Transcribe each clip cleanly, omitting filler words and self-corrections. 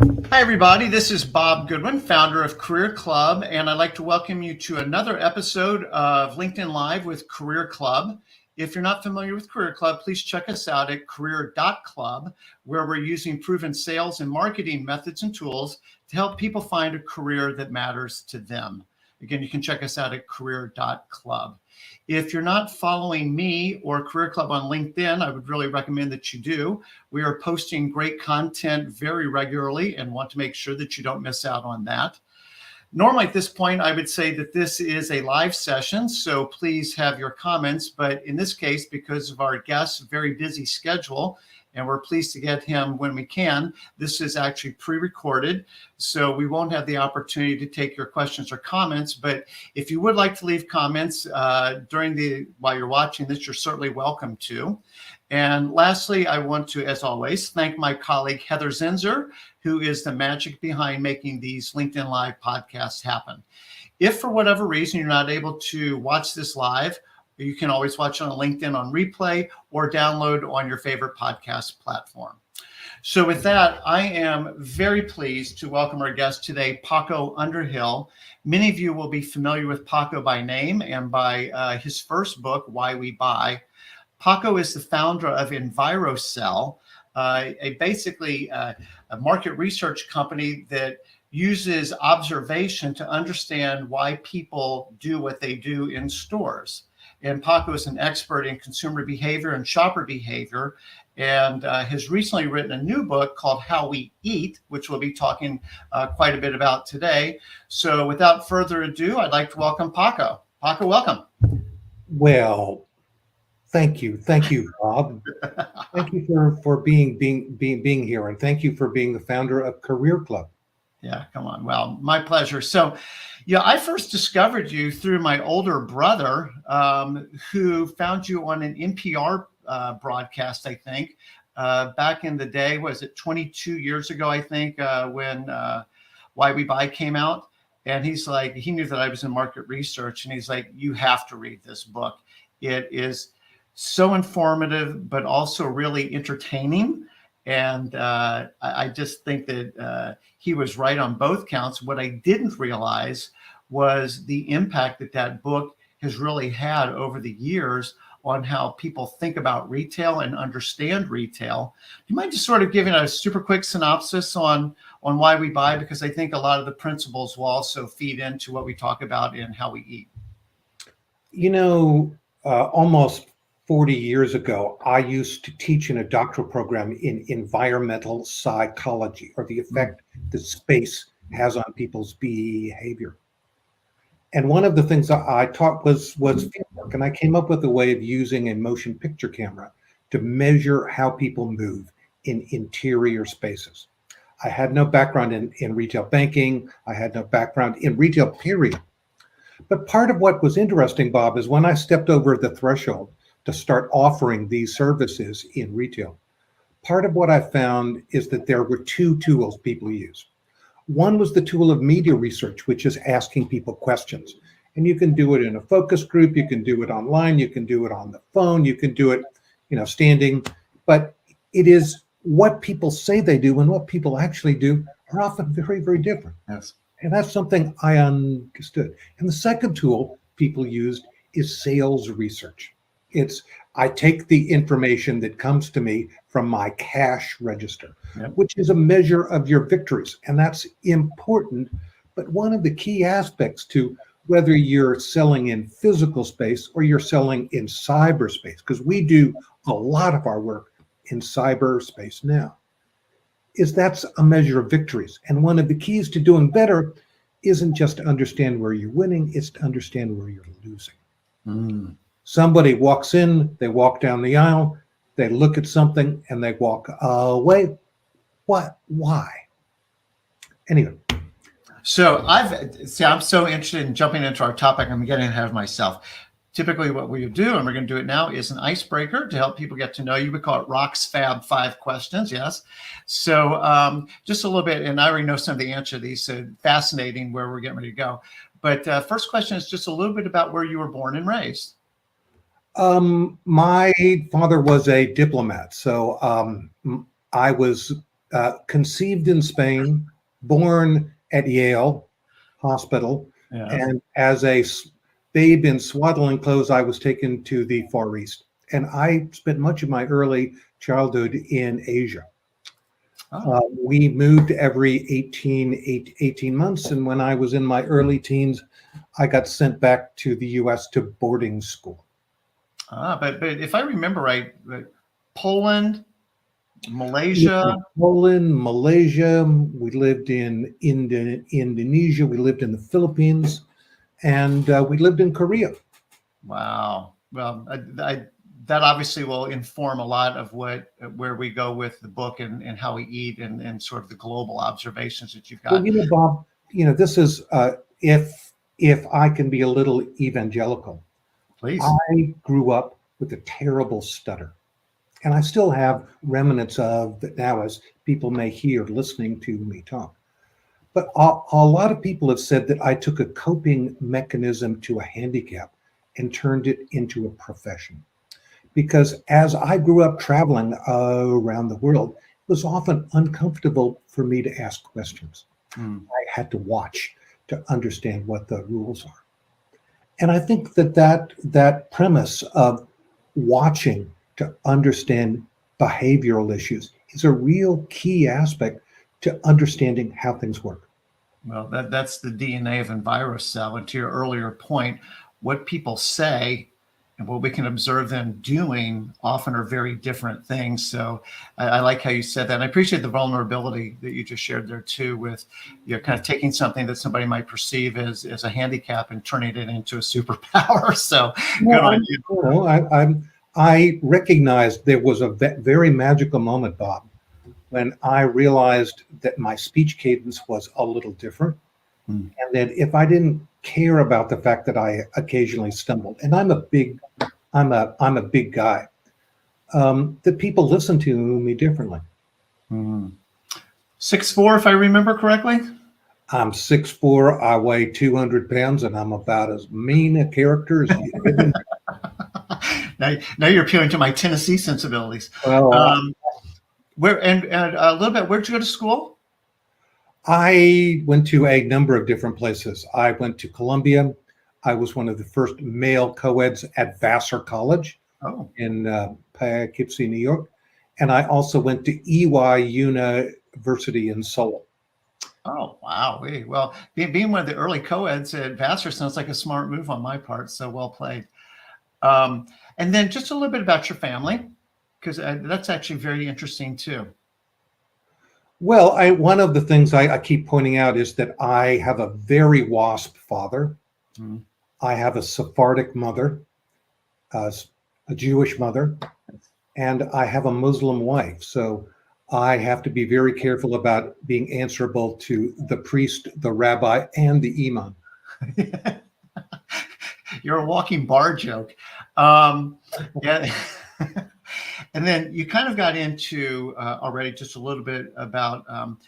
Hi, everybody. This is Bob Goodwin, founder of Career Club, and I'd like to welcome you to another episode of LinkedIn Live with Career Club. If you're not familiar with Career Club, please check us out at career.club, where we're using proven sales and marketing methods and tools to help people find a career that matters to them. Again, you can check us out at career.club. If you're not following me or Career Club on LinkedIn, I would really recommend that you do. We are posting great content very regularly and want to make sure that you don't miss out on that. Normally at this point, I would say that this is a live session, so please have your comments. But in this case, because of our guest's very busy schedule, and we're pleased to get him when we can, this is actually pre-recorded, so we won't have the opportunity to take your questions or comments. But if you would like to leave comments while you're watching this, you're certainly welcome to. And lastly, I want to, as always, thank my colleague Heather Zinzer, who is the magic behind making these LinkedIn Live podcasts happen. If for whatever reason you're not able to watch this live, you can always watch it on LinkedIn on replay or download on your favorite podcast platform. So with that, I am very pleased to welcome our guest today, Paco Underhill. Many of you will be familiar with Paco by name and by his first book, Why We Buy. Paco is the founder of EnviroCell, basically a market research company that uses observation to understand why people do what they do in stores. And Paco is an expert in consumer behavior and shopper behavior, and has recently written a new book called How We Eat, which we'll be talking quite a bit about today. So without further ado, I'd like to welcome Paco. Paco, welcome. Well, thank you, Bob. Thank you for being here, and thank you for being the founder of Career Club. Yeah, come on. Well, my pleasure. So, yeah, I first discovered you through my older brother, who found you on an NPR broadcast, I think, back in the day. Was it 22 years ago, I think, when Why We Buy came out? And he's like, he knew that I was in market research, and he's like, you have to read this book. It is so informative, but also really entertaining. And I just think that he was right on both counts. What I didn't realize was the impact that book has really had over the years on how people think about retail and understand retail. Do you mind just sort of giving a super quick synopsis on Why We Buy? Because I think a lot of the principles will also feed into what we talk about in How We Eat. You know, almost 40 years ago, I used to teach in a doctoral program in environmental psychology, or the effect that space has on people's behavior. And one of the things I taught was fieldwork, and I came up with a way of using a motion picture camera to measure how people move in interior spaces. I had no background in retail banking. I had no background in retail, period. But part of what was interesting, Bob, is when I stepped over the threshold to start offering these services in retail, part of what I found is that there were two tools people use. One was the tool of media research, which is asking people questions. And you can do it in a focus group, you can do it online, you can do it on the phone, you can do it, standing. But it is what people say they do and what people actually do are often very, very different. Yes. And that's something I understood. And the second tool people used is sales research. I take the information that comes to me from my cash register, which is a measure of your victories. And that's important. But one of the key aspects to whether you're selling in physical space or you're selling in cyberspace, because we do a lot of our work in cyberspace now, is that's a measure of victories. And one of the keys to doing better isn't just to understand where you're winning, it's to understand where you're losing. Somebody walks in, they walk down the aisle, they look at something and they walk away. What? Why? Anyway. So I'm so interested in jumping into our topic. I'm getting ahead of myself. Typically what we do, and we're going to do it now, is an icebreaker to help people get to know you. We call it Rock's Fab 5 Questions, yes. So just a little bit, and I already know some of the answer to these, so fascinating where we're getting ready to go. But first question is just a little bit about where you were born and raised. My father was a diplomat, so I was conceived in Spain, born at Yale Hospital, Yeah. and as a babe in swaddling clothes, I was taken to the Far East. And I spent much of my early childhood in Asia. We moved every 18 months. And when I was in my early teens, I got sent back to the US to boarding school. But if I remember right, Poland, Malaysia. Poland, Malaysia. We lived in Indonesia. We lived in the Philippines. And we lived in Korea. Wow. Well, that obviously will inform a lot of where we go with the book and how we eat and sort of the global observations that you've got. Well, Bob, this is if I can be a little evangelical. Please. I grew up with a terrible stutter, and I still have remnants of that now, as people may hear listening to me talk. But a lot of people have said that I took a coping mechanism to a handicap and turned it into a profession. Because as I grew up traveling around the world, it was often uncomfortable for me to ask questions. I had to watch to understand what the rules are. And I think that premise of watching to understand behavioral issues is a real key aspect to understanding how things work. Well, that's the DNA of EnviroCell. And to your earlier point, what people say and what we can observe them doing often are very different things. So I like how you said that. And I appreciate the vulnerability that you just shared there too, with kind of taking something that somebody might perceive as a handicap and turning it into a superpower. So good on you. I recognized there was a very magical moment, Bob, when I realized that my speech cadence was a little different. And that if I didn't care about the fact that I occasionally stumbled, and I'm a big guy, that people listen to me differently. 6'4", if I remember correctly. I'm 6'4", I weigh 200 pounds, and I'm about as mean a character as you ever. Now you're appealing to my Tennessee sensibilities. Well, where and a little bit. Where'd you go to school? I went to a number of different places. I went to Columbia. I was one of the first male co-eds at Vassar College in Poughkeepsie, New York. And I also went to EY University in Seoul. Oh, wow. Well, being one of the early co-eds at Vassar sounds like a smart move on my part. So well played. And then just a little bit about your family, because that's actually very interesting too. Well, one of the things I keep pointing out is that I have a very WASP father. I have a Sephardic mother, a Jewish mother, and I have a Muslim wife. So I have to be very careful about being answerable to the priest, the rabbi, and the imam. You're a walking bar joke. Yeah. And then you kind of got into already just a little bit about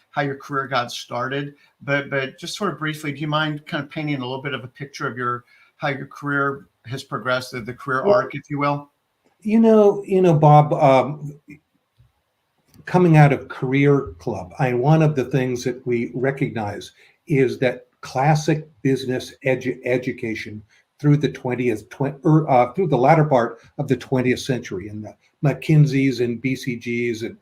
how your career got started, but just sort of briefly, do you mind kind of painting a little bit of a picture of how your career has progressed, the career arc, if you will? Bob, coming out of Career Club, one of the things that we recognize is that classic business education through the through the latter part of the 20th century, in the McKinseys and BCGs and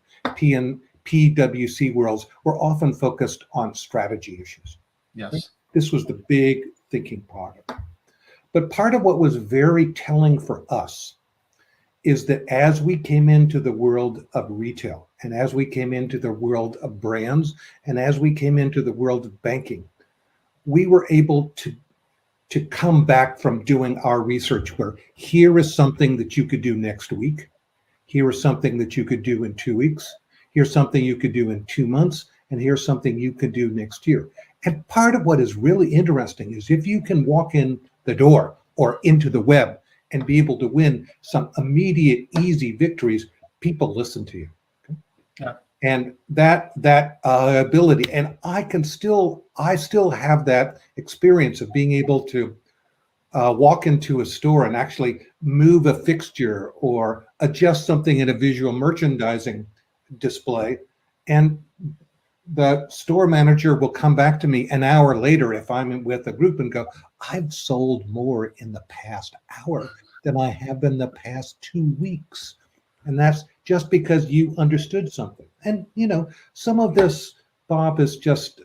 PwC worlds, were often focused on strategy issues. Yes. This was the big thinking part of it. But part of what was very telling for us is that as we came into the world of retail, and as we came into the world of brands, and as we came into the world of banking, we were able to come back from doing our research where here is something that you could do next week. Here is something that you could do in 2 weeks. Here's something you could do in 2 months. And here's something you could do next year. And part of what is really interesting is if you can walk in the door or into the web and be able to win some immediate, easy victories, people listen to you. Okay? Yeah. And that ability, and I still have that experience of being able to walk into a store and actually move a fixture or adjust something in a visual merchandising display, and the store manager will come back to me an hour later if I'm with a group and go, I've sold more in the past hour than I have in the past 2 weeks. And that's just because you understood something. And, some of this, Bob, is just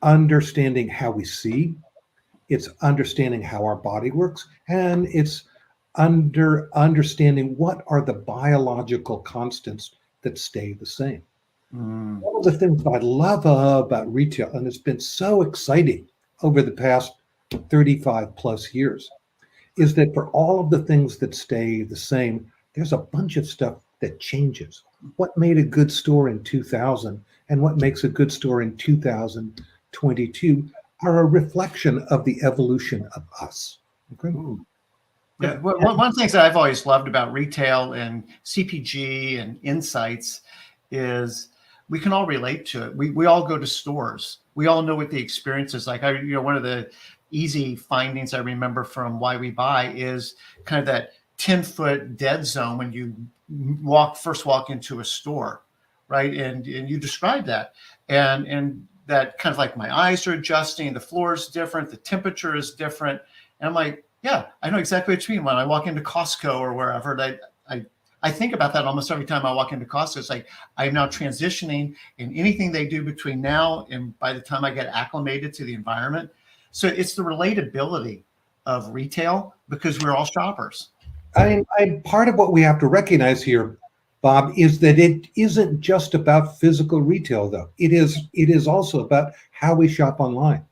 understanding how we see. It's understanding how our body works. And it's understanding what are the biological constants that stay the same. One of the things that I love about retail, and it's been so exciting over the past 35 plus years, is that for all of the things that stay the same, there's a bunch of stuff that changes. What made a good store in 2000 and what makes a good store in 2022 are a reflection of the evolution of us. Okay? Yeah, one of the things that I've always loved about retail and CPG and insights is we can all relate to it. We all go to stores. We all know what the experience is like. One of the easy findings I remember from Why We Buy is kind of that 10-foot dead zone when you first walk into a store, right? And you describe that. And that kind of like my eyes are adjusting, the floor is different, the temperature is different. And I'm like, yeah, I know exactly what you mean when I walk into Costco or wherever. I think about that almost every time I walk into Costco. It's like I'm now transitioning, and anything they do between now and by the time I get acclimated to the environment. So it's the relatability of retail because we're all shoppers. Part of what we have to recognize here, Bob, is that it isn't just about physical retail, though. It is also about how we shop online.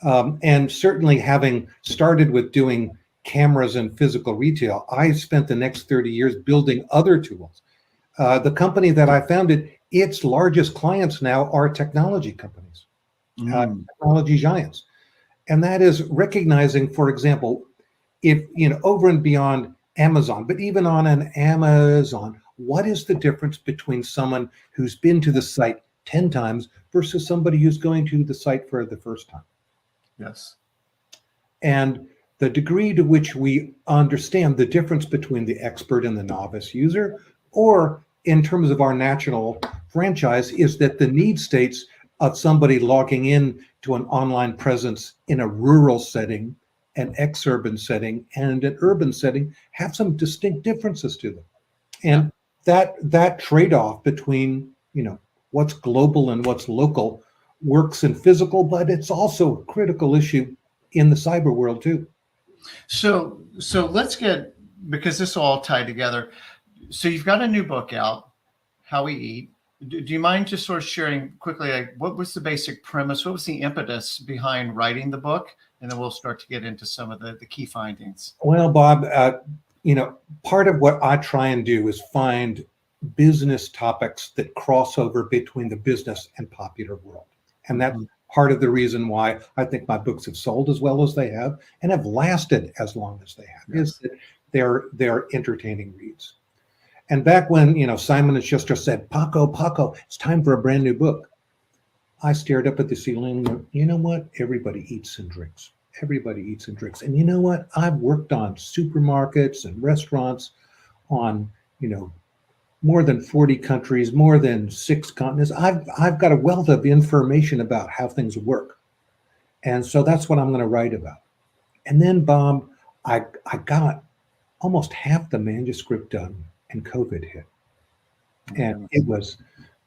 And certainly having started with doing cameras and physical retail, I spent the next 30 years building other tools. The company that I founded, its largest clients now are technology companies, technology giants. And that is recognizing, for example, if, over and beyond Amazon, but even on an Amazon, what is the difference between someone who's been to the site 10 times versus somebody who's going to the site for the first time? Yes. And the degree to which we understand the difference between the expert and the novice user, or in terms of our national franchise, is that the need states of somebody logging in to an online presence in a rural setting, an exurban setting, and an urban setting have some distinct differences to them. And that trade-off between, what's global and what's local works in physical, but it's also a critical issue in the cyber world too. So let's get, because this will all tie together. So you've got a new book out, How We Eat. Do you mind just sort of sharing quickly, like, what was the basic premise? What was the impetus behind writing the book? And then we'll start to get into some of the key findings. Well, Bob, part of what I try and do is find business topics that cross over between the business and popular world. And that's part of the reason why I think my books have sold as well as they have and have lasted as long as they have, is that they're entertaining reads. And back when, Simon & Schuster said, Paco, it's time for a brand new book, I stared up at the ceiling and went, you know what? Everybody eats and drinks. Everybody eats and drinks. And you know what? I've worked on supermarkets and restaurants on, more than 40 countries, more than 6 continents. I've got a wealth of information about how things work. And so that's what I'm going to write about. And then, Bob, I got almost half the manuscript done and COVID hit. And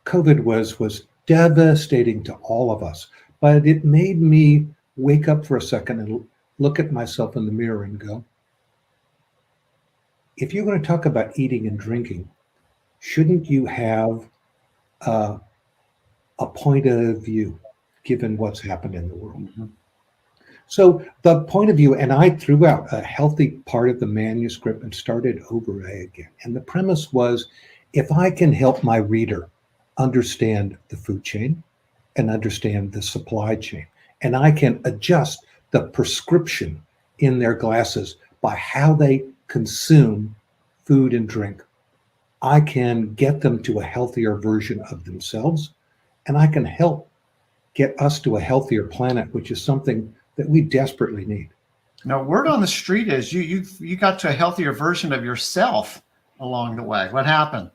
COVID was devastating to all of us, but it made me wake up for a second and look at myself in the mirror and go, if you're going to talk about eating and drinking, shouldn't you have a point of view given what's happened in the world? So the point of view, and I threw out a healthy part of the manuscript and started over again. And the premise was, if I can help my reader understand the food chain and understand the supply chain, and I can adjust the prescription in their glasses by how they consume food and drink, I can get them to a healthier version of themselves, and I can help get us to a healthier planet, which is something that we desperately need. Now, word on the street is you got to a healthier version of yourself along the way. What happened?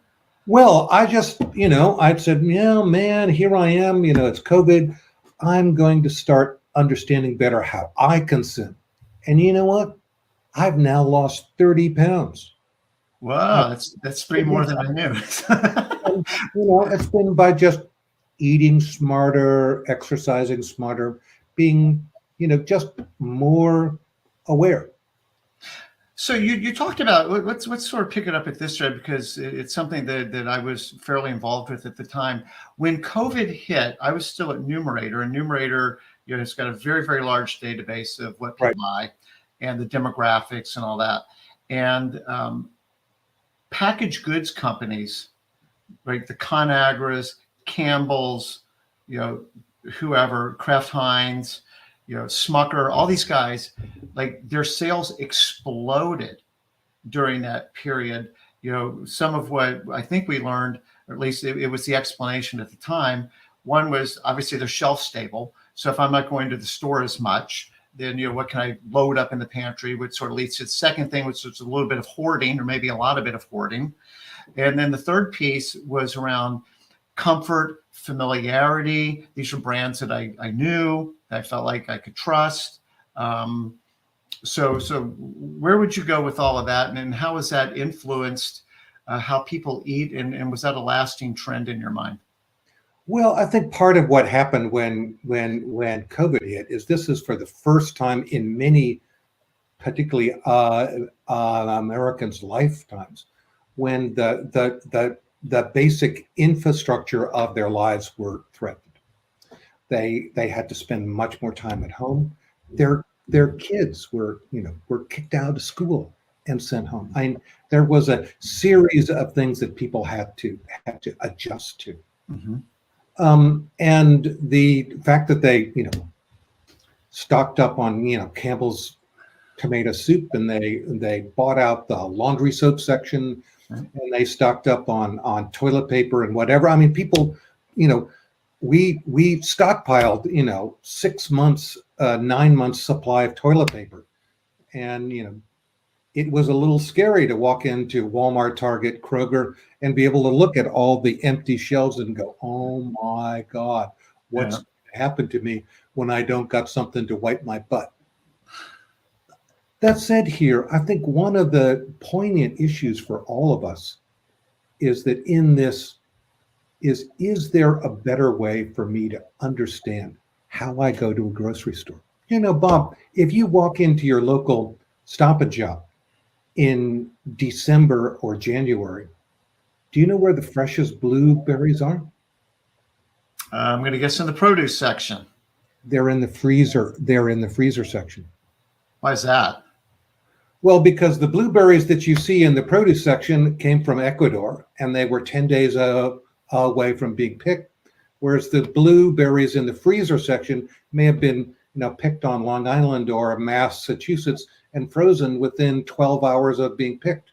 Well, I just, I'd said, yeah, man, here I am, it's COVID. I'm going to start understanding better how I consume. And you know what? I've now lost 30 pounds. Uh, Wow, that's three more than I knew. and, it's been by just eating smarter, exercising smarter, being, just more aware. So you talked about, let's sort of pick it up at this thread, because it's something that I was fairly involved with at the time. When COVID hit, I was still at Numerator, and Numerator, it's got a very, very large database of what people Right. buy and the demographics and all that. And packaged goods companies, right, the ConAgras, Campbell's, whoever, Kraft Heinz, Smucker, all these guys, like their sales exploded during that period. Some of what I think we learned, or at least it was the explanation at the time. One was obviously they're shelf stable. So if I'm not going to the store as much, then, what can I load up in the pantry, which sort of leads to the second thing, which is a little bit of hoarding, or maybe a lot of bit of hoarding. And then the third piece was around comfort, familiarity. These were brands that I knew, that I felt like I could trust. So where would you go with all of that, and how has that influenced how people eat, and was that a lasting trend in your mind? Well, I think part of what happened when COVID hit is this is for the first time in many, particularly Americans' lifetimes, when the basic infrastructure of their lives were threatened. They had to spend much more time at home. Their kids were kicked out of school and sent home. There was a series of things that people had to adjust to. Mm-hmm. And the fact that they, stocked up on, Campbell's tomato soup, and they bought out the laundry soap section, and they stocked up on toilet paper and whatever. I mean, people, we stockpiled, 6 months, 9 months supply of toilet paper. And, it was a little scary to walk into Walmart, Target, Kroger, and be able to look at all the empty shelves and go, oh my God, what's happened to me when I don't got something to wipe my butt? That said, here, I think one of the poignant issues for all of us is that in this is there a better way for me to understand how I go to a grocery store? Bob, if you walk into your local Stop and Shop in December or January, do you know where the freshest blueberries are? I'm going to guess in the produce section. They're in the freezer. They're in the freezer section. Why is that? Well, because the blueberries that you see in the produce section came from Ecuador, and they were 10 days away from being picked, whereas the blueberries in the freezer section may have been picked on Long Island or Massachusetts and frozen within 12 hours of being picked.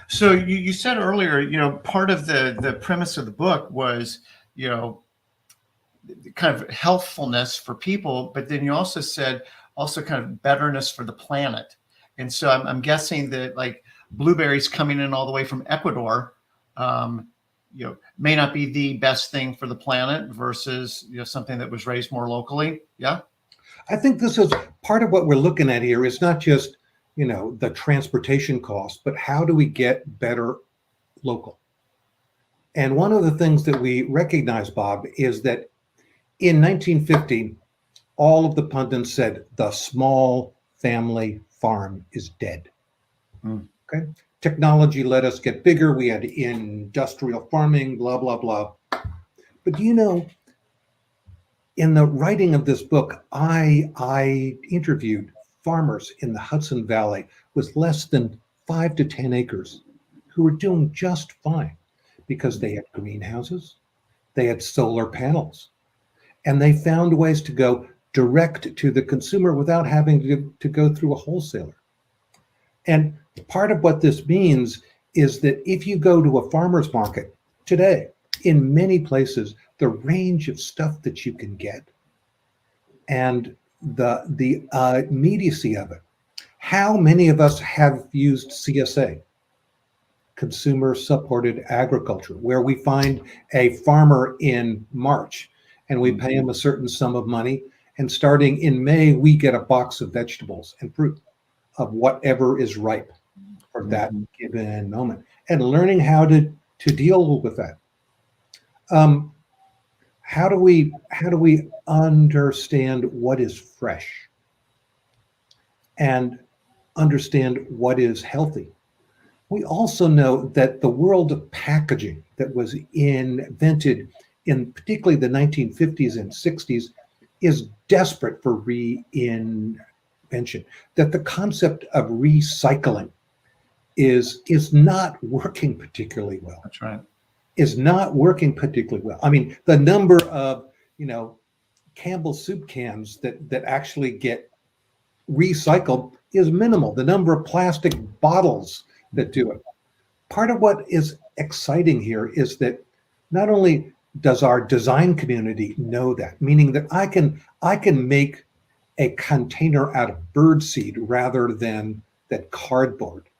So you said earlier, part of the premise of the book was, kind of healthfulness for people, but then you also said kind of betterness for the planet. And so I'm guessing that, like, blueberries coming in all the way from Ecuador, may not be the best thing for the planet versus something that was raised more locally. Yeah. I think this is part of what we're looking at here. Is not just the transportation costs, but how do we get better local? And one of the things that we recognize, Bob, is that in 1950, all of the pundits said the small family farm is dead. Okay. Technology let us get bigger. We had industrial farming, blah, blah, blah. But in the writing of this book, I interviewed farmers in the Hudson Valley with less than 5 to 10 acres who were doing just fine because they had greenhouses, they had solar panels, and they found ways to go direct to the consumer without having to go through a wholesaler. And part of what this means is that if you go to a farmer's market today, in many places, the range of stuff that you can get and the immediacy of it. How many of us have used CSA? consumer supported agriculture, where we find a farmer in March and we pay him a certain sum of money. And starting in May, we get a box of vegetables and fruit of whatever is ripe for that given moment. And learning how to deal with that. How do we understand what is fresh and understand what is healthy? We also know that the world of packaging that was invented in particularly the 1950s and 60s is desperate for reinvention. That the concept of recycling is not working particularly well. That's right. Is not working particularly well. I mean, the number of, Campbell's soup cans that actually get recycled is minimal. The number of plastic bottles that do it. Part of what is exciting here is that not only does our design community know that, meaning that I can make a container out of birdseed rather than that cardboard.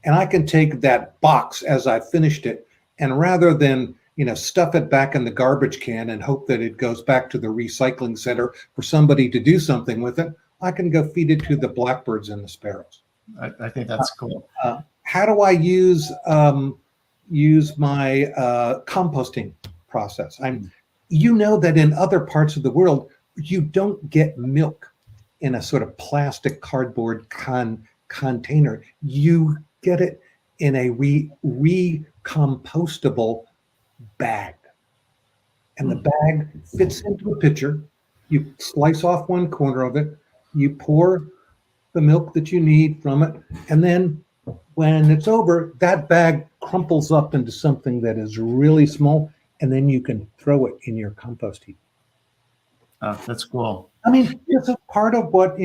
And I can take that box as I finished it, and rather than stuff it back in the garbage can and hope that it goes back to the recycling center for somebody to do something with it, I can go feed it to the blackbirds and the sparrows. I think that's cool. How do I use my composting process? That in other parts of the world, you don't get milk in a sort of plastic cardboard container. You get it in a recompostable bag. And the bag fits into a pitcher. You slice off one corner of it, you pour the milk that you need from it, and then when it's over, that bag crumples up into something that is really small, and then you can throw it in your compost heap. Oh, that's cool. I mean, it's a part of what,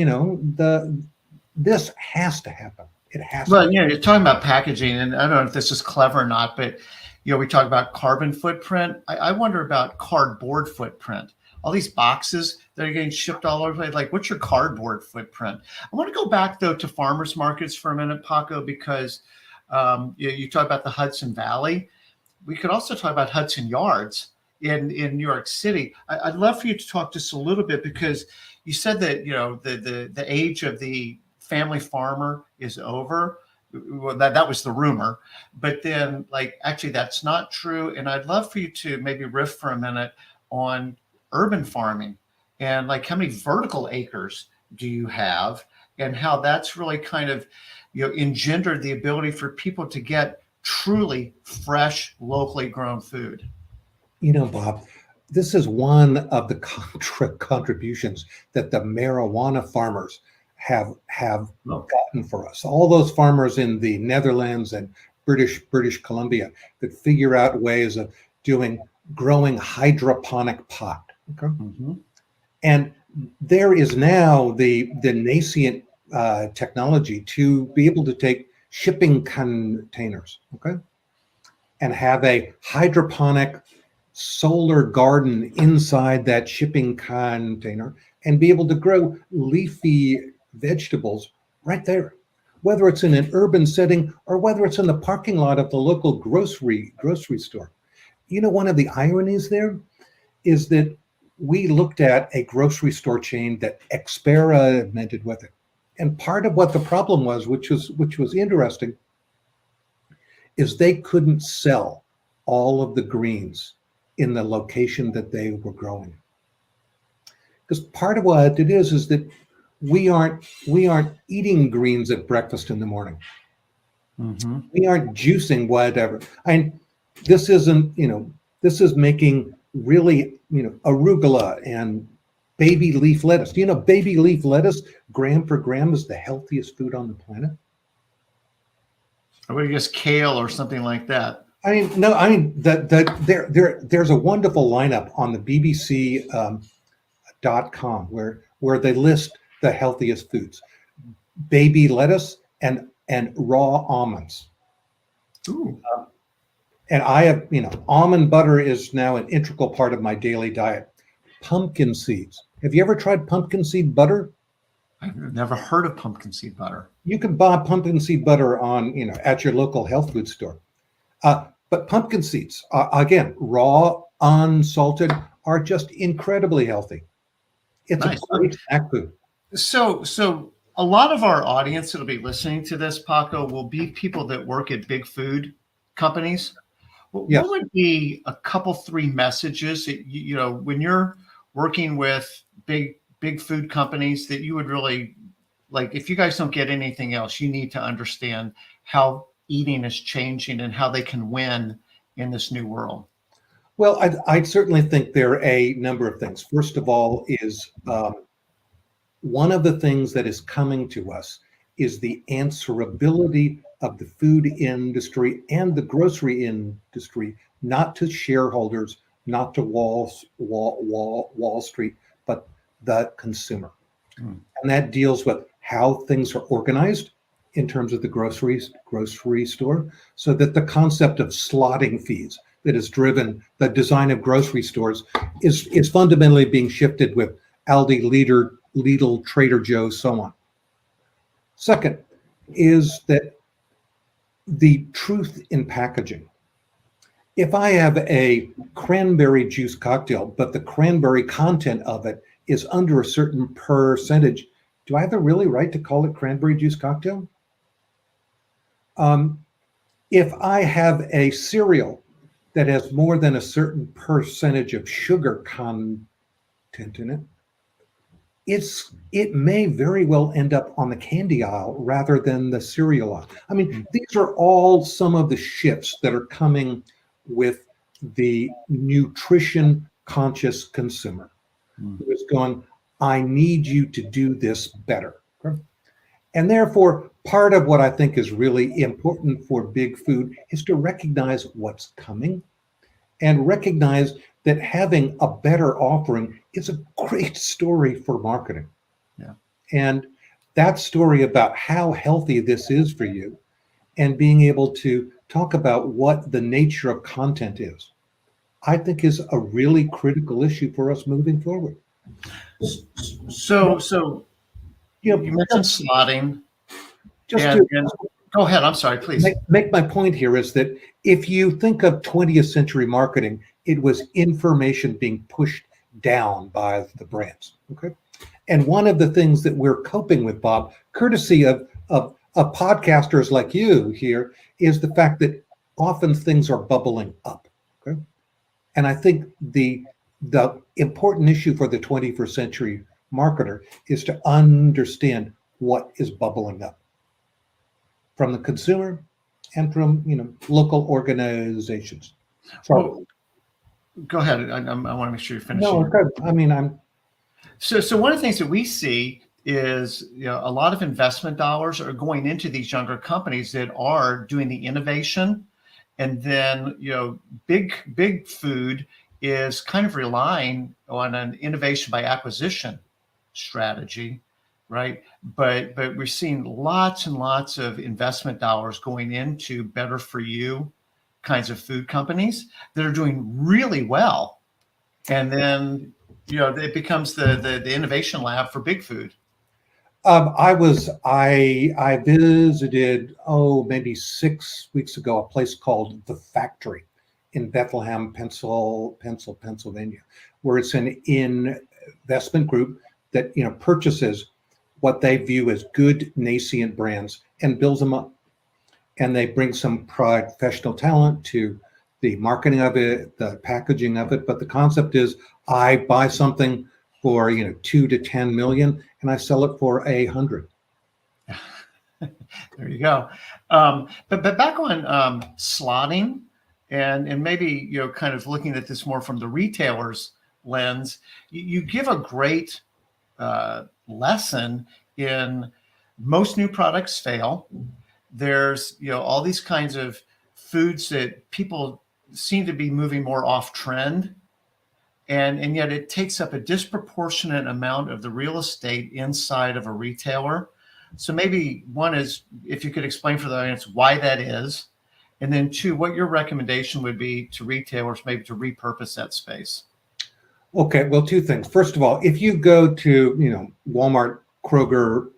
this has to happen. It has to. Well, you're talking about packaging, and I don't know if this is clever or not, but, we talk about carbon footprint. I wonder about cardboard footprint. All these boxes that are getting shipped all over the place, like, what's your cardboard footprint? I want to go back, though, to farmers markets for a minute, Paco, because you talk about the Hudson Valley. We could also talk about Hudson Yards in New York City. I'd love for you to talk just a little bit, because you said that, the age of the family farmer is over. Well, that was the rumor, but then actually that's not true. And I'd love for you to maybe riff for a minute on urban farming and how many vertical acres do you have, and how that's really kind of engendered the ability for people to get truly fresh, locally grown food. Bob, this is one of the contributions that the marijuana farmers have gotten for us. All those farmers in the Netherlands and British Columbia that figure out ways of growing hydroponic pot. Okay? Mm-hmm. And there is now the nascent technology to be able to take shipping containers, okay, and have a hydroponic solar garden inside that shipping container and be able to grow leafy vegetables right there, whether it's in an urban setting or whether it's in the parking lot of the local grocery store. One of the ironies there is that we looked at a grocery store chain that experimented with it. And part of what the problem was, which was interesting, is they couldn't sell all of the greens in the location that they were growing. Because part of what it is that we aren't eating greens at breakfast in the morning. Mm-hmm. We aren't juicing whatever. This is making really, arugula and baby leaf lettuce. Baby leaf lettuce, gram per gram, is the healthiest food on the planet. I would guess kale or something like that. There's a wonderful lineup on the BBC.com where they list the healthiest foods: baby lettuce and raw almonds. Ooh. And I have, almond butter is now an integral part of my daily diet. Pumpkin seeds. Have you ever tried pumpkin seed butter? I've never heard of pumpkin seed butter. You can buy pumpkin seed butter on, at your local health food store. But pumpkin seeds, again, raw, unsalted, are just incredibly healthy. It's a Nice. great snack food. So a lot of our audience that'll be listening to this, Paco, will be people that work at big food companies. Yes. What would be a couple, three messages that when you're working with big food companies that you would really like? If you guys don't get anything else, you need to understand how eating is changing and how they can win in this new world. Well, I certainly think there are a number of things. First of all, is one of the things that is coming to us is the answerability of the food industry and the grocery industry, not to shareholders, not to Wall Street, but the consumer. And that deals with how things are organized in terms of the grocery store, so that the concept of slotting fees that has driven the design of grocery stores is fundamentally being shifted with Aldi, Lidl, Trader Joe, so on. Second is that the truth in packaging. If I have a cranberry juice cocktail, but the cranberry content of it is under a certain percentage, do I have the really right to call it cranberry juice cocktail? If I have a cereal that has more than a certain percentage of sugar content in it, it may very well end up on the candy aisle rather than the cereal aisle. I mean, these are all some of the shifts that are coming with the nutrition conscious consumer who is going, I need you to do this better. Okay? And therefore, part of what I think is really important for big food is to recognize what's coming and recognize that having a better offering is a great story for marketing. Yeah. And that story about how healthy this is for you and being able to talk about what the nature of content is, I think is a really critical issue for us moving forward. So you mentioned slotting. And go ahead. I'm sorry, please. Make my point here is that if you think of 20th century marketing, it was information being pushed down by the brands. Okay. And one of the things that we're coping with, Bob, courtesy of podcasters like you here, is the fact that often things are bubbling up. Okay. And I think the important issue for the 21st century marketer is to understand what is bubbling up from the consumer and from local organizations. So go ahead. I want to make sure you're finishing. No, good. I mean, So one of the things that we see is a lot of investment dollars are going into these younger companies that are doing the innovation, and then big food is kind of relying on an innovation by acquisition strategy, right? But we're seeing lots and lots of investment dollars going into better for you kinds of food companies that are doing really well, and then it becomes the innovation lab for big food. I visited maybe 6 weeks ago a place called The Factory in Bethlehem, Pennsylvania, where it's an investment group that purchases what they view as good nascent brands and builds them up. And they bring some professional talent to the marketing of it, the packaging of it. But the concept is I buy something for 2 to 10 million and I sell it for 100. There you go. But back on slotting and maybe kind of looking at this more from the retailer's lens, you give a great lesson in most new products fail. There's all these kinds of foods that people seem to be moving more off trend, and yet it takes up a disproportionate amount of the real estate inside of a retailer. So maybe one is, if you could explain for the audience why that is, and then two, what your recommendation would be to retailers maybe to repurpose that space. Okay, well, two things. First of all, if you go to Walmart, Kroger,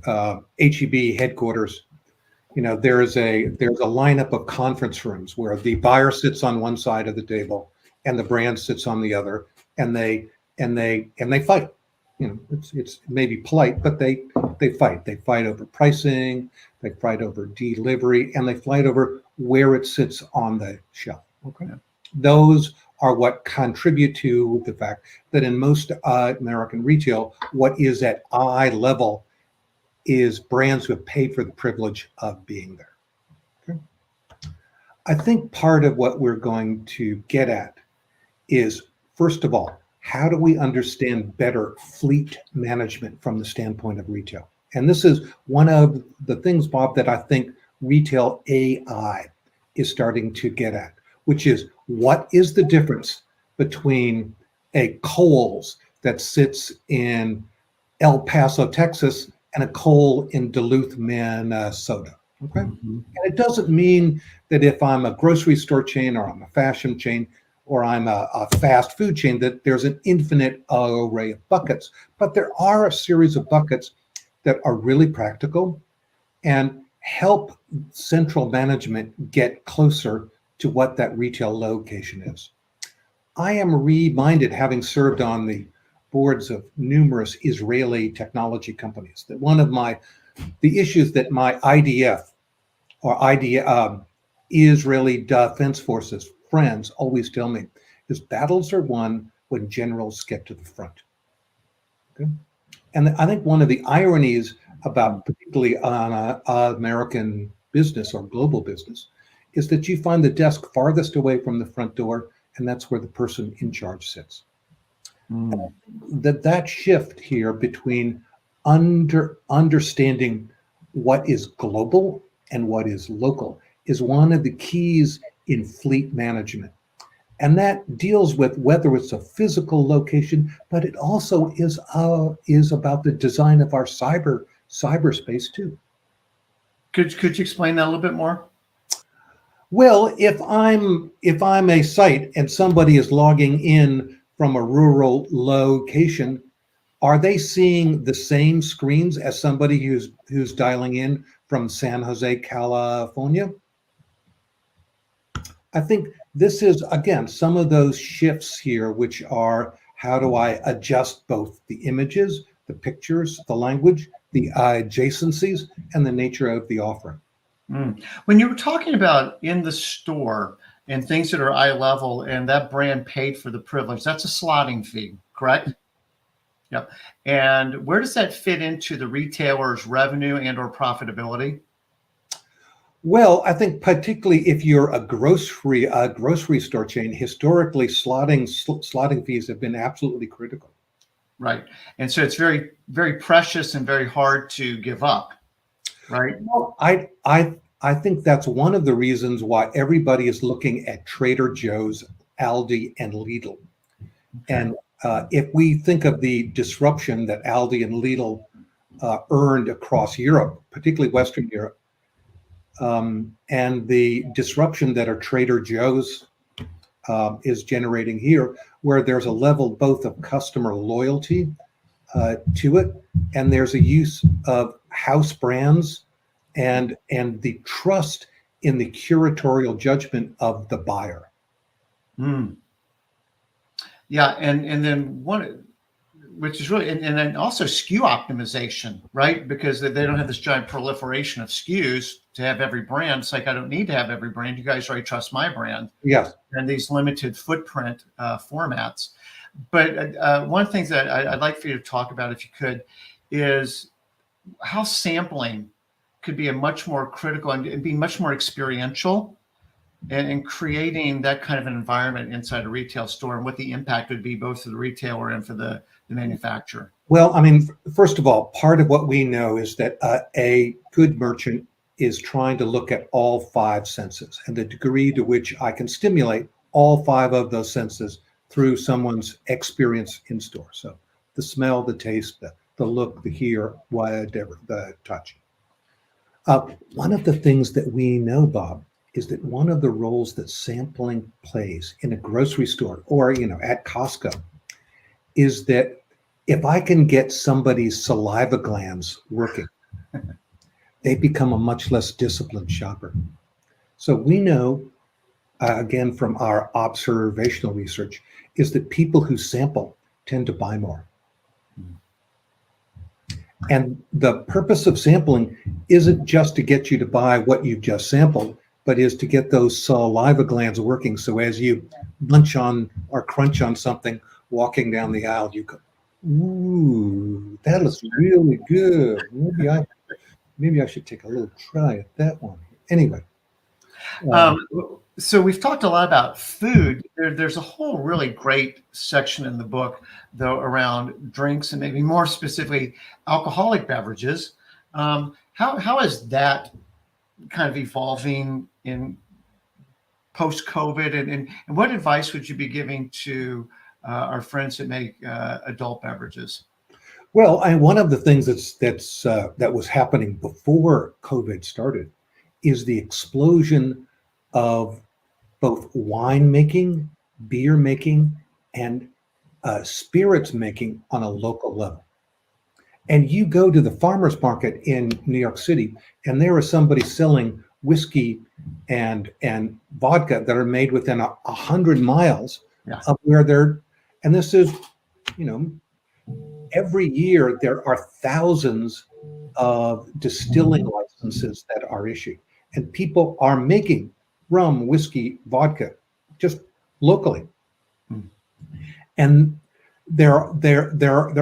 HEB headquarters, there's a lineup of conference rooms where the buyer sits on one side of the table and the brand sits on the other, and they fight. It's maybe polite, but they fight. They fight over pricing, they fight over delivery, and they fight over where it sits on the shelf. Okay, those are what contribute to the fact that in most American retail, what is at eye level is brands who have paid for the privilege of being there. Okay? I think part of what we're going to get at is, first of all, how do we understand better fleet management from the standpoint of retail? And this is one of the things, Bob, that I think retail AI is starting to get at, which is, what is the difference between a Kohl's that sits in El Paso, Texas, and a Kohl in Duluth, Minnesota? Okay. And it doesn't mean that if I'm a grocery store chain or I'm a fashion chain or I'm a fast food chain that there's an infinite array of buckets, but there are a series of buckets that are really practical and help central management get closer to what that retail location is. I am reminded, having served on the boards of numerous Israeli technology companies, that one of the issues that my IDF or Israeli Defense Forces friends always tell me is battles are won when generals get to the front. Okay? And I think one of the ironies about particularly on American business or global business is that you find the desk farthest away from the front door, and that's where the person in charge sits. That shift here between understanding what is global and what is local is one of the keys in fleet management. And that deals with whether it's a physical location, but it also is about the design of our cyberspace too. Could you explain that a little bit more? Well, if I'm a site and somebody is logging in from a rural location, are they seeing the same screens as somebody who's dialing in from San Jose, California? I think this is, again, some of those shifts here, which are, how do I adjust both the images, the pictures, the language, the adjacencies, and the nature of the offering? When you were talking about in the store and things that are eye level and that brand paid for the privilege, that's a slotting fee, correct? Yep. And where does that fit into the retailer's revenue and or profitability? Well, I think particularly if you're a grocery store chain, historically slotting fees have been absolutely critical. Right. And so it's very, very precious and very hard to give up. Right. Well, I think that's one of the reasons why everybody is looking at Trader Joe's, Aldi, and Lidl. Okay. And if we think of the disruption that Aldi and Lidl earned across Europe, particularly Western Europe, and the disruption that a Trader Joe's is generating here, where there's a level both of customer loyalty to it, and there's a use of house brands and the trust in the curatorial judgment of the buyer. Yeah, and then one, which is really, and then also SKU optimization, right? Because they don't have this giant proliferation of SKUs to have every brand. It's like, I don't need to have every brand. You guys already trust my brand. Yes. And these limited footprint formats. But one of the things that I'd like for you to talk about, if you could, is how sampling could be a much more critical and be much more experiential and creating that kind of an environment inside a retail store, and what the impact would be both for the retailer and for the manufacturer. Well, I mean, first of all, part of what we know is that a good merchant is trying to look at all five senses and the degree to which I can stimulate all five of those senses through someone's experience in store. So the smell, the taste, the look, the hear, whatever, the touch. One of the things that we know, Bob, is that one of the roles that sampling plays in a grocery store or, at Costco is that if I can get somebody's saliva glands working, they become a much less disciplined shopper. So we know, again, from our observational research, is that people who sample tend to buy more. And the purpose of sampling isn't just to get you to buy what you've just sampled, but is to get those saliva glands working. So as you munch on or crunch on something walking down the aisle, you go, ooh, that looks really good. Maybe I should take a little try at that one. Anyway. So we've talked a lot about food. There's a whole really great section in the book, though, around drinks and maybe more specifically alcoholic beverages. How is that kind of evolving in post-COVID, and what advice would you be giving to our friends that make adult beverages? Well, one of the things that was happening before COVID started is the explosion of both wine making, beer making, and spirits making on a local level. And you go to the farmer's market in New York City, and there is somebody selling whiskey and vodka that are made within 100 miles of where they're. And this is, every year there are thousands of distilling licenses that are issued, and people are making rum, whiskey, vodka, just locally. And they're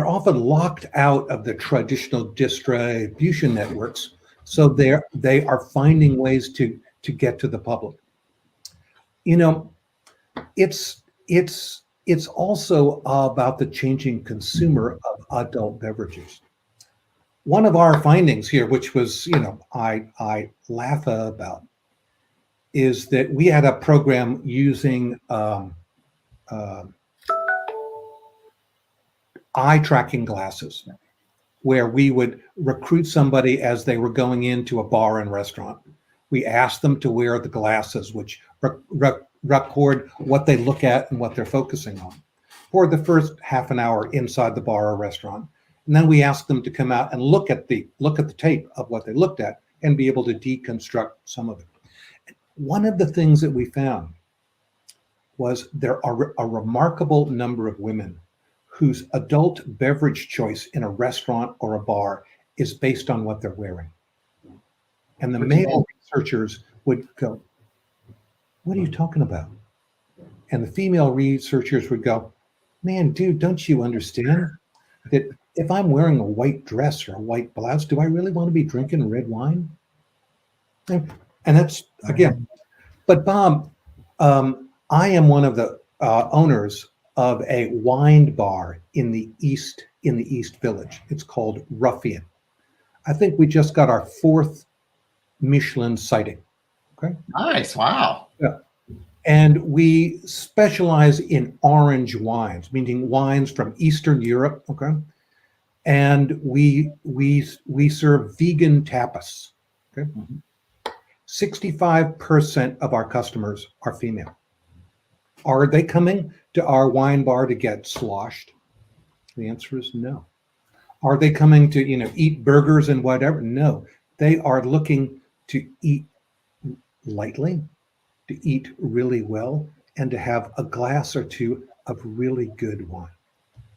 often locked out of the traditional distribution networks, so they are finding ways to get to the public. It's also about the changing consumer of adult beverages. One of our findings here, which was, I laugh about, is that we had a program using eye tracking glasses, where we would recruit somebody as they were going into a bar and restaurant. We asked them to wear the glasses, which record what they look at and what they're focusing on for the first half an hour inside the bar or restaurant. And then we asked them to come out and look at the tape of what they looked at and be able to deconstruct some of it. One of the things that we found was there are a remarkable number of women whose adult beverage choice in a restaurant or a bar is based on what they're wearing. And the male researchers would go, "What are you talking about?" And the female researchers would go, "Man, dude, don't you understand that if I'm wearing a white dress or a white blouse, do I really want to be drinking red wine?" And that's, again, but Bob, I am one of the owners of a wine bar in the East Village. It's called Ruffian. I think we just got our 4th Michelin sighting. Okay. Nice. Wow. Yeah. And we specialize in orange wines, meaning wines from Eastern Europe. Okay. And we serve vegan tapas. Okay. 65% of our customers are female. Are they coming to our wine bar to get sloshed? The answer is no. Are they coming to, eat burgers and whatever? No. They are looking to eat lightly, to eat really well, and to have a glass or two of really good wine.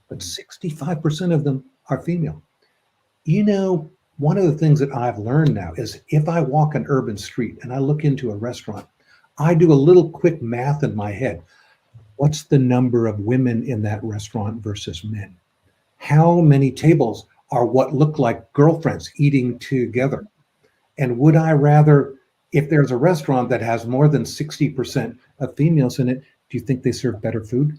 But 65% of them are female. One of the things that I've learned now is if I walk an urban street and I look into a restaurant, I do a little quick math in my head. What's the number of women in that restaurant versus men? How many tables are what look like girlfriends eating together? And would I rather, if there's a restaurant that has more than 60% of females in it, do you think they serve better food?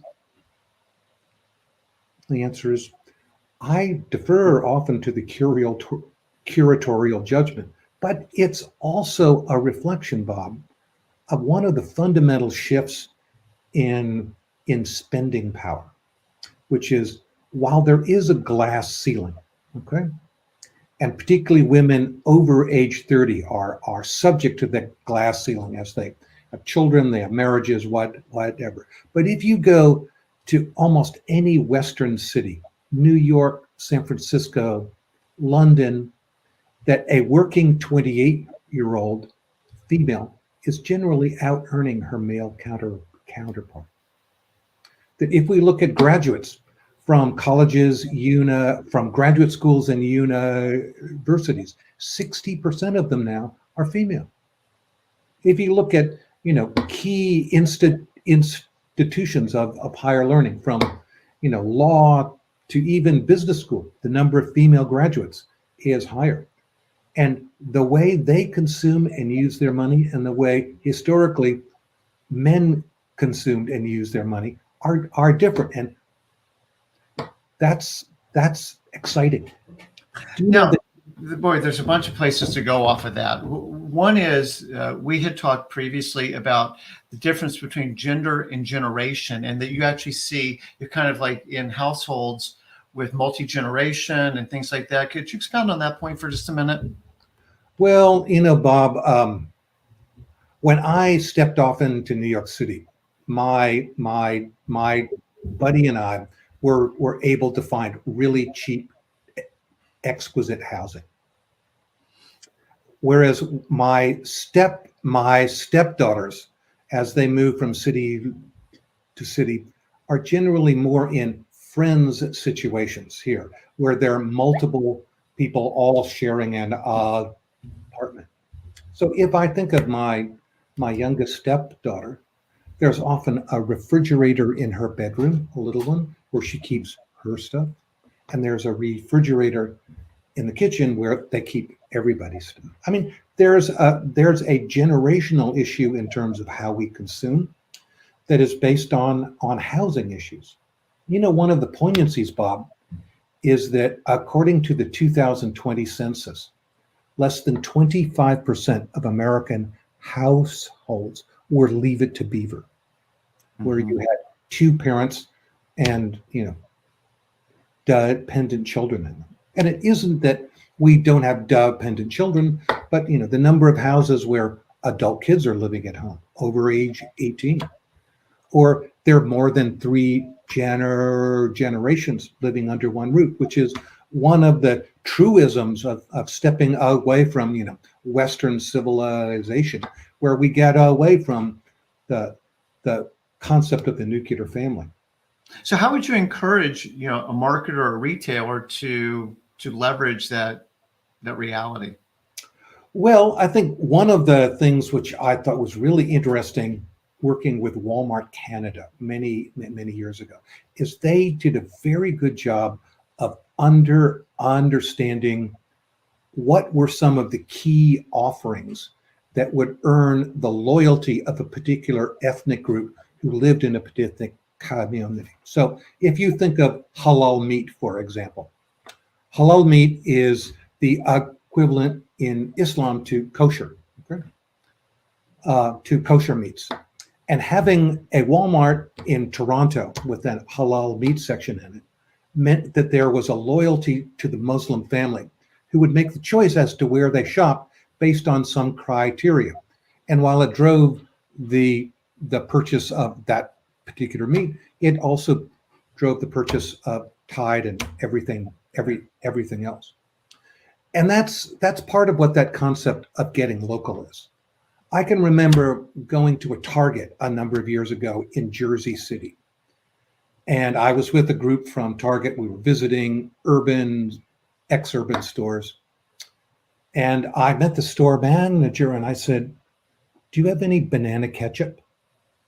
The answer is, I defer often to the curatorial judgment, but it's also a reflection, Bob, of one of the fundamental shifts in spending power, which is, while there is a glass ceiling, okay, and particularly women over age 30 are subject to the glass ceiling as they have children, they have marriages, whatever. But if you go to almost any Western city, New York, San Francisco, London, that a working 28-year-old female is generally out earning her male counterpart. That if we look at graduates from colleges, from graduate schools and universities, 60% of them now are female. If you look at, key institutions of higher learning, from, law to even business school, the number of female graduates is higher. And the way they consume and use their money, and the way historically men consumed and used their money, are different. And that's exciting. Do you know that? Boy, there's a bunch of places to go off of that. One is we had talked previously about the difference between gender and generation, and that you actually see you're kind of like in households with multi-generation and things like that. Could you expound on that point for just a minute? Well, Bob, when I stepped off into New York City, my buddy and I were able to find really cheap, exquisite housing. Whereas my stepdaughters, as they move from city to city, are generally more in friends situations here, where there are multiple people all sharing an apartment. So if I think of my youngest stepdaughter, there's often a refrigerator in her bedroom, a little one, where she keeps her stuff. And there's a refrigerator in the kitchen where they keep everybody's stuff. I mean, there's a generational issue in terms of how we consume that is based on housing issues. One of the poignancies, Bob, is that according to the 2020 census, less than 25% of American households were Leave It to Beaver, where you had two parents and, dependent children in them. And it isn't that we don't have dependent children, but, the number of houses where adult kids are living at home over age 18, or there are more than three generations living under one roof, which is one of the truisms of stepping away from, Western civilization, where we get away from the concept of the nuclear family. So how would you encourage, a marketer or a retailer to leverage that reality? Well, I think one of the things which I thought was really interesting working with Walmart Canada many years ago is they did a very good job of understanding what were some of the key offerings that would earn the loyalty of a particular ethnic group who lived in a particular community. So if you think of halal meat, for example, halal meat is the equivalent in Islam to kosher, okay? To kosher meats. And having a Walmart in Toronto with that halal meat section in it meant that there was a loyalty to the Muslim family who would make the choice as to where they shop based on some criteria. And while it drove the purchase of that particular meat, it also drove the purchase of Tide and everything else. And that's part of what that concept of getting local is. I can remember going to a Target a number of years ago in Jersey City. And I was with a group from Target. We were visiting ex-urban stores. And I met the store manager and I said, "Do you have any banana ketchup?"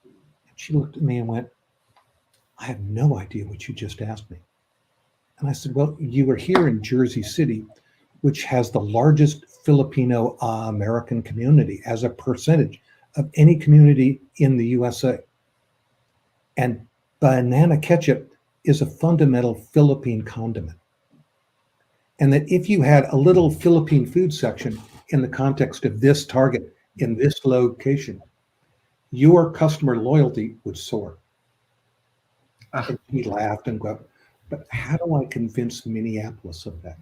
And she looked at me and went, "I have no idea what you just asked me." And I said, "Well, you were here in Jersey City, which has the largest Filipino American community as a percentage of any community in the USA. And banana ketchup is a fundamental Philippine condiment. And that if you had a little Philippine food section in the context of this Target in this location, your customer loyalty would soar." And he laughed and go, "But how do I convince Minneapolis of that?"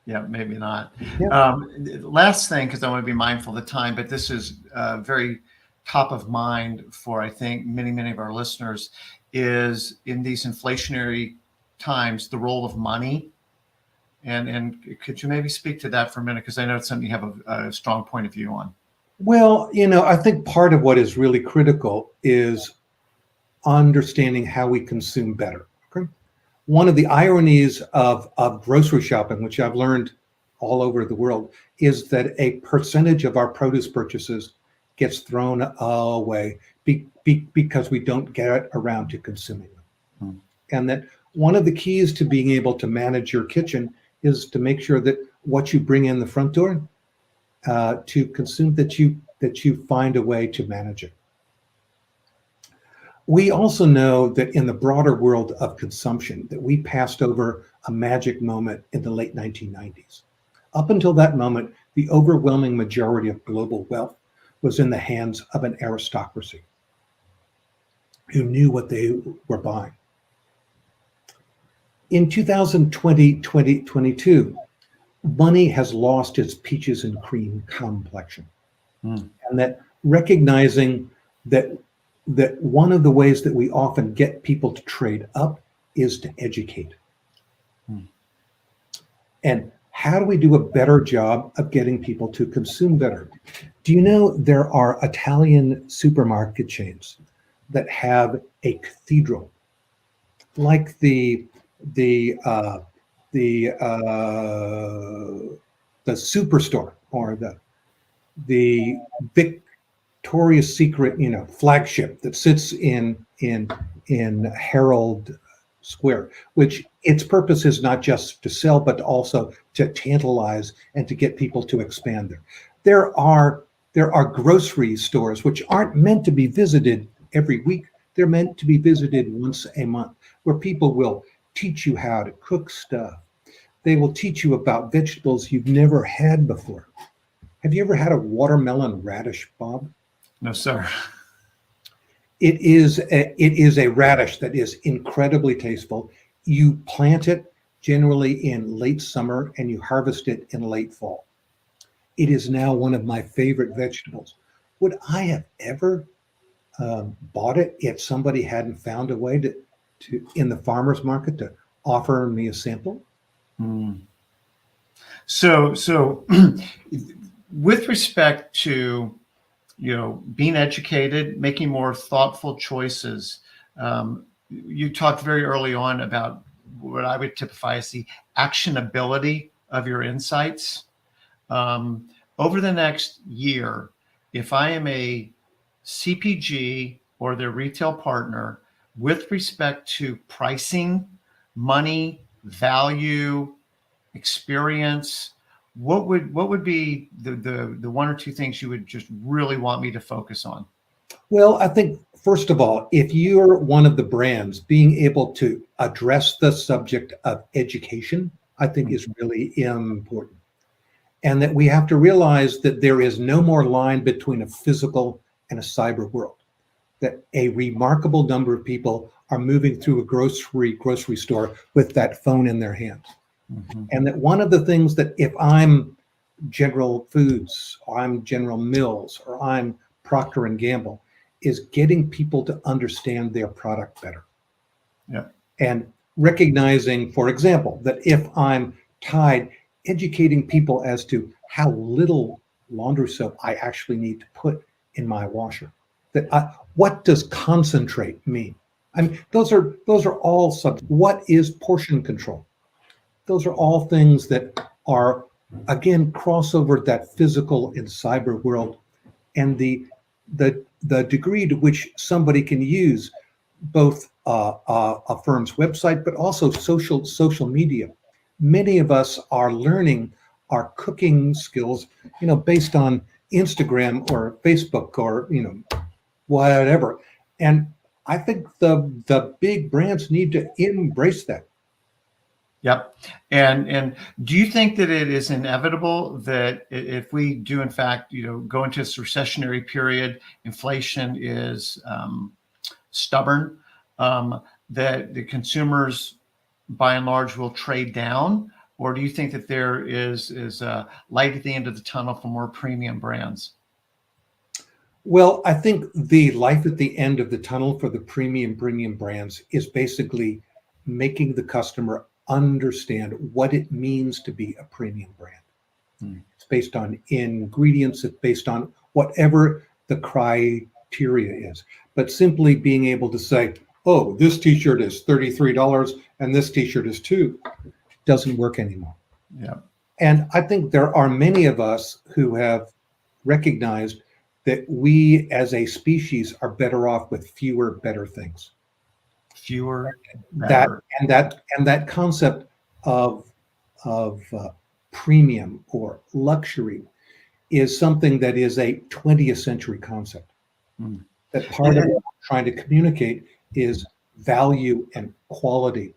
Yeah, maybe not. Yeah. Last thing, because I want to be mindful of the time, but this is very top of mind for, I think, many of our listeners, is in these inflationary times, the role of money And could you maybe speak to that for a minute? Because I know it's something you have a strong point of view on. Well, I think part of what is really critical is understanding how we consume better. Okay? One of the ironies of grocery shopping, which I've learned all over the world, is that a percentage of our produce purchases gets thrown away because we don't get around to consuming them. Hmm. And that one of the keys to being able to manage your kitchen is to make sure that what you bring in the front door to consume, that you find a way to manage it. We also know that in the broader world of consumption, that we passed over a magic moment in the late 1990s. Up until that moment, the overwhelming majority of global wealth was in the hands of an aristocracy who knew what they were buying. In 2020, 2022, money has lost its peaches and cream complexion. And that recognizing that one of the ways that we often get people to trade up is to educate. And how do we do a better job of getting people to consume better? Do you know there are Italian supermarket chains that have a cathedral, like the Superstore or the Victoria's Secret, flagship that sits in Herald Square, which its purpose is not just to sell, but also to tantalize and to get people to expand there. There are grocery stores which aren't meant to be visited every week. They're meant to be visited once a month, where people will teach you how to cook stuff. They will teach you about vegetables you've never had before. Have you ever had a watermelon radish, Bob? No, sir. It is a radish that is incredibly tasteful. You plant it generally in late summer and you harvest it in late fall. It is now one of my favorite vegetables. Would I have ever bought it if somebody hadn't found a way to in the farmer's market to offer me a sample? So with respect to being educated, making more thoughtful choices, you talked very early on about what I would typify as the actionability of your insights. Over the next year, if I am a CPG or their retail partner with respect to pricing, money, value, experience, what would be the one or two things you would just really want me to focus on? Well, I think, first of all, if you're one of the brands, being able to address the subject of education, I think is really important. And that we have to realize that there is no more line between a physical and a cyber world. That a remarkable number of people are moving through a grocery store with that phone in their hands. And that one of the things that if I'm General Foods, or I'm General Mills, or I'm Procter & Gamble, is getting people to understand their product better. Yeah. And recognizing, for example, that if I'm Tide, educating people as to how little laundry soap I actually need to put in my washer. What does concentrate mean? I mean, those are all subjects. What is portion control? Those are all things that are, again, crossover that physical and cyber world, and the degree to which somebody can use both a firm's website, but also social media. Many of us are learning our cooking skills, based on Instagram or Facebook or whatever. And I think the big brands need to embrace that. Yep. And do you think that it is inevitable that if we do, in fact, go into this recessionary period, inflation is stubborn, that the consumers, by and large, will trade down? Or do you think that there is a light at the end of the tunnel for more premium brands? Well, I think the life at the end of the tunnel for the premium brands is basically making the customer understand what it means to be a premium brand. Hmm. It's based on ingredients, it's based on whatever the criteria is. But simply being able to say, oh, this t-shirt is $33 and this t-shirt is $2, doesn't work anymore. Yeah. And I think there are many of us who have recognized that we as a species are better off with fewer, better things. Fewer, That better. and that concept of premium or luxury is something that is a 20th century concept. Mm. That part of what I'm trying to communicate is value and quality.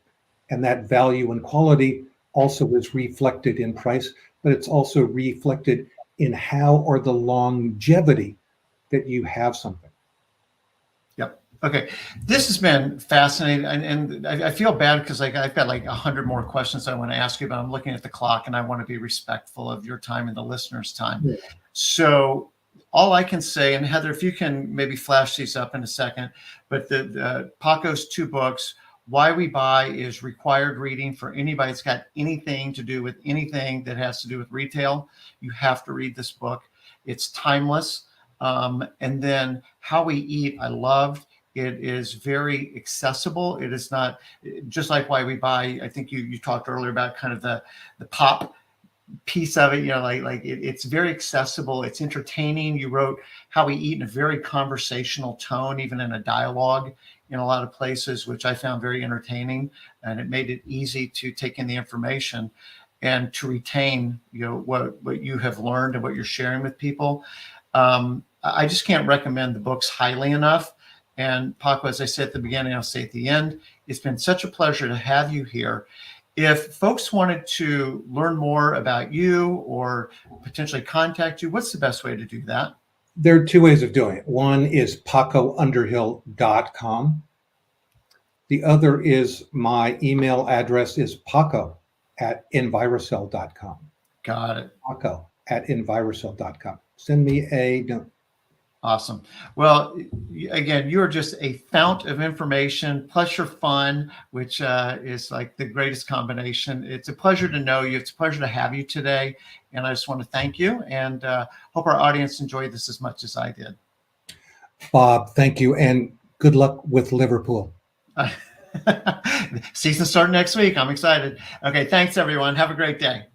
And that value and quality also is reflected in price, but it's also reflected in how or the longevity that you have something. Yep. Okay. This has been fascinating. And I feel bad because like I've got like 100 more questions I want to ask you, but I'm looking at the clock and I want to be respectful of your time and the listeners' time. Yeah. So all I can say, and Heather, if you can maybe flash these up in a second, but the Paco's 2 books, Why We Buy is required reading for anybody that's got anything to do with anything that has to do with retail. You have to read this book. It's timeless. And then How We Eat, I loved. It is very accessible. It is not just like Why We Buy. I think you talked earlier about kind of the pop piece of it, it's very accessible. It's entertaining. You wrote How We Eat in a very conversational tone, even in a dialogue in a lot of places, which I found very entertaining. And it made it easy to take in the information and to retain, what you have learned and what you're sharing with people. I just can't recommend the books highly enough. And Paco, as I said at the beginning, I'll say at the end, it's been such a pleasure to have you here. If folks wanted to learn more about you or potentially contact you, what's the best way to do that? There are 2 ways of doing it. One is pacounderhill.com. The other is my email address is paco@envirocell.com. Got it. Paco@envirocell.com. Send me a note. Awesome. Well, again, you're just a fount of information, plus you're fun, which is like the greatest combination. It's a pleasure to know you. It's a pleasure to have you today. And I just want to thank you and hope our audience enjoyed this as much as I did. Bob, thank you. And good luck with Liverpool. Season starting next week. I'm excited. Okay. Thanks, everyone. Have a great day.